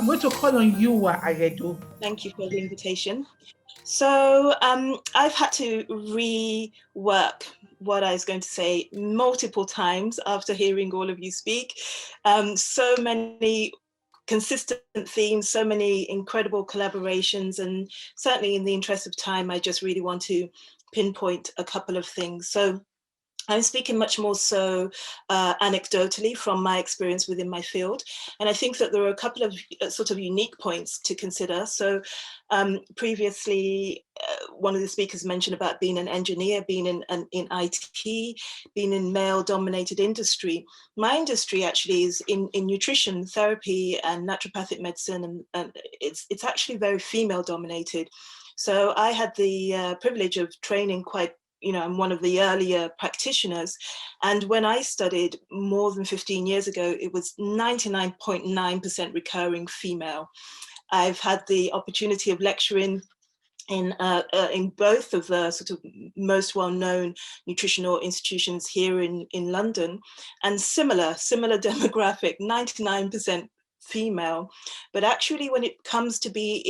going to call on Yuwa Aghedo. Thank you for the invitation. So I've had to rework what I was going to say multiple times after hearing all of you speak. So many consistent themes, so many incredible collaborations, and certainly in the interest of time, I just really want to pinpoint a couple of things. So I'm speaking much more so anecdotally from my experience within my field. And I think that there are a couple of sort of unique points to consider. So previously, one of the speakers mentioned about being an engineer, being in IT, being in male-dominated industry. My industry actually is in nutrition, therapy, and naturopathic medicine, and it's actually very female-dominated. So I had the privilege of training I'm one of the earlier practitioners. And when I studied more than 15 years ago, it was 99.9% recurring female. I've had the opportunity of lecturing in both of the sort of most well-known nutritional institutions here in London, and similar demographic, 99% female. But actually when it comes to be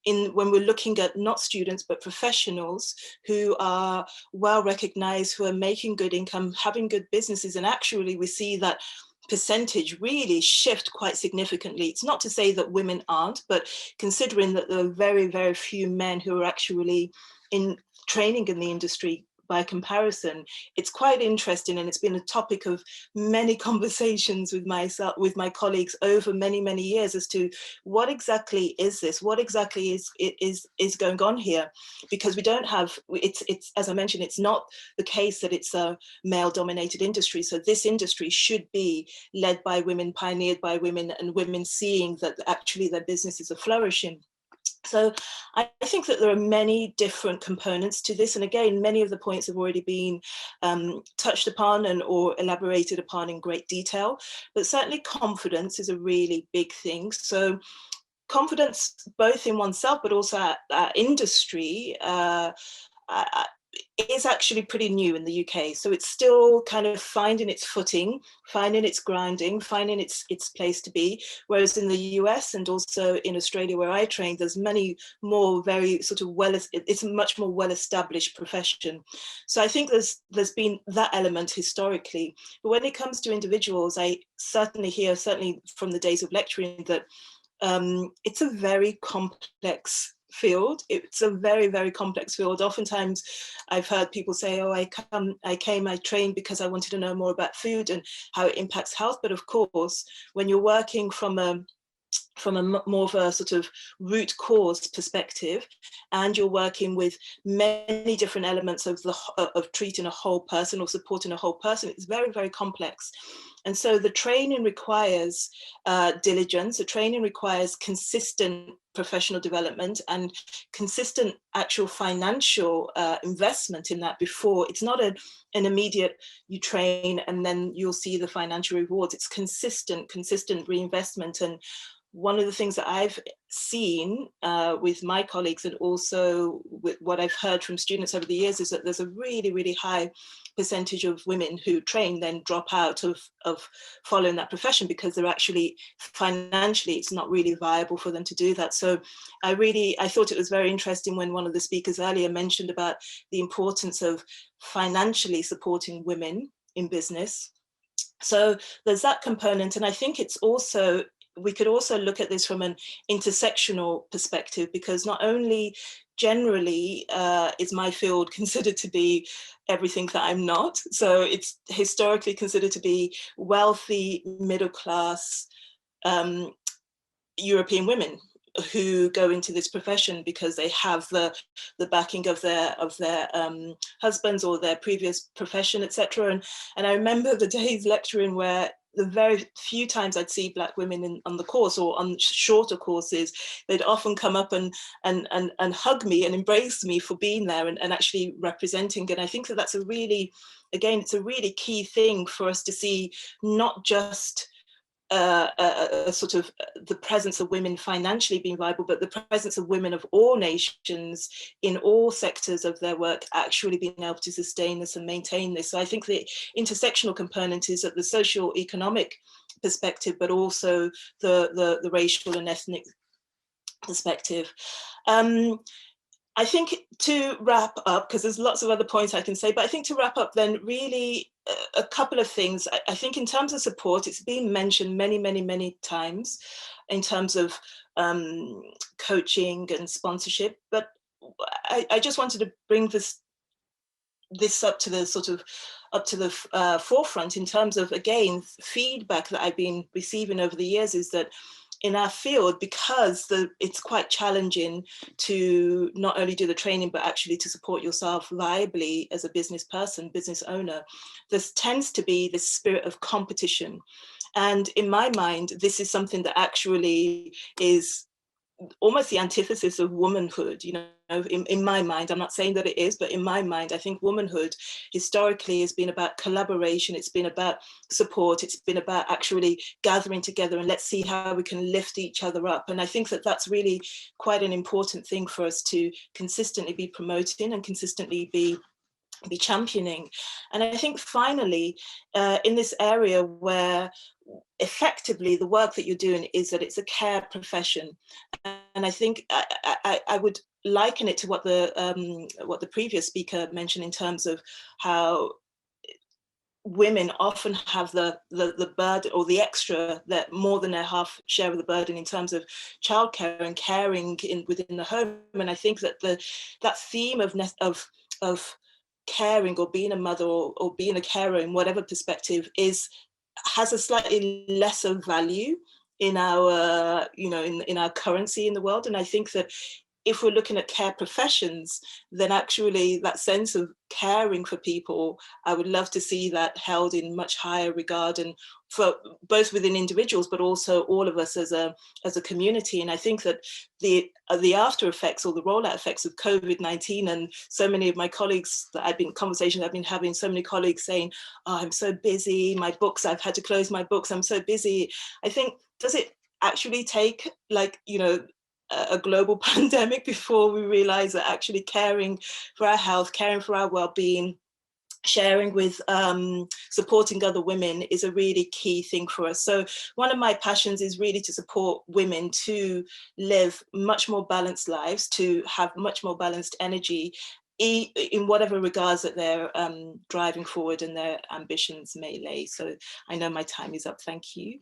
when we're looking at not students but professionals who are well recognized, who are making good income, having good businesses, and actually we see that percentage really shift quite significantly. It's not to say that women aren't, but considering that there are very, very few men who are actually in training in the industry by comparison, it's quite interesting, and it's been a topic of many conversations with my colleagues over many, many years as to what exactly is this, what exactly is going on here, because we don't have, it's as I mentioned, it's not the case that it's a male-dominated industry. So this industry should be led by women, pioneered by women, and women seeing that actually their businesses are flourishing. So I think that there are many different components to this. And again, many of the points have already been touched upon or elaborated upon in great detail, but certainly confidence is a really big thing. So confidence both in oneself, but also at industry, is actually pretty new in the UK. So it's still kind of finding its footing, finding its grounding, finding its place to be. Whereas in the US and also in Australia where I trained, there's many more very sort of it's a much more well-established profession. So I think there's been that element historically. But when it comes to individuals, I certainly hear, certainly from the days of lecturing, that it's a very complex field. It's a very, very complex field. Oftentimes I've heard people say, oh, I trained because I wanted to know more about food and how it impacts health. But of course, when you're working from a more of a sort of root cause perspective, and you're working with many different elements of treating a whole person or supporting a whole person, it's very, very complex. And so the training requires diligence. The training requires consistent professional development and consistent actual financial investment in that before. It's not an immediate, you train and then you'll see the financial rewards. It's consistent reinvestment. And one of the things that I've seen with my colleagues and also with what I've heard from students over the years is that there's a really, really high percentage of women who train then drop out of following that profession because they're actually financially, it's not really viable for them to do that. So I thought it was very interesting when one of the speakers earlier mentioned about the importance of financially supporting women in business. So there's that component. And I think it's also, we could also look at this from an intersectional perspective, because not only generally is my field considered to be everything that I'm not. So it's historically considered to be wealthy, middle class European women who go into this profession because they have the backing of their husbands or their previous profession, etc. And I remember the days lecturing where the very few times I'd see Black women on the course or on shorter courses, they'd often come up and hug me and embrace me for being there and actually representing. And I think that that's a really, again, it's a really key thing for us to see, not just a sort of the presence of women financially being viable, but the presence of women of all nations in all sectors of their work actually being able to sustain this and maintain this. So I think the intersectional component is at the socio-economic perspective, but also the racial and ethnic perspective. I think to wrap up, because there's lots of other points I can say, but I think to wrap up then really a couple of things. I think in terms of support, it's been mentioned many, many, many times in terms of coaching and sponsorship, but I just wanted to bring this up to the forefront in terms of, again, feedback that I've been receiving over the years is that in our field, because it's quite challenging to not only do the training, but actually to support yourself viably as a business person, business owner, there tends to be this spirit of competition. And in my mind, this is something that actually is almost the antithesis of womanhood, in my mind. I'm not saying that it is, but in my mind, I think womanhood historically has been about collaboration. It's been about support. It's been about actually gathering together and let's see how we can lift each other up. And I think that that's really quite an important thing for us to consistently be promoting and consistently be championing. And I think finally, in this area where effectively the work that you're doing is that it's a care profession, and I think I would liken it to what the previous speaker mentioned in terms of how women often have the burden or the extra, that more than their half share of the burden in terms of childcare and caring within the home. And I think that that theme of caring or being a mother or being a carer in whatever perspective has a slightly lesser value in our in our currency in the world. And I think that if we're looking at care professions, then actually that sense of caring for people, I would love to see that held in much higher regard, and for both within individuals, but also all of us as a community. And I think that the after effects or the rollout effects of COVID-19, and so many of my colleagues conversations I've been having, so many colleagues saying, oh, I'm so busy, my books, I've had to close my books, I'm so busy. I think, does it actually take a global pandemic before we realize that actually caring for our health, caring for our well-being, sharing with, supporting other women is a really key thing for us. So one of my passions is really to support women to live much more balanced lives, to have much more balanced energy in whatever regards that they're driving forward and their ambitions may lay. So I know my time is up. Thank you.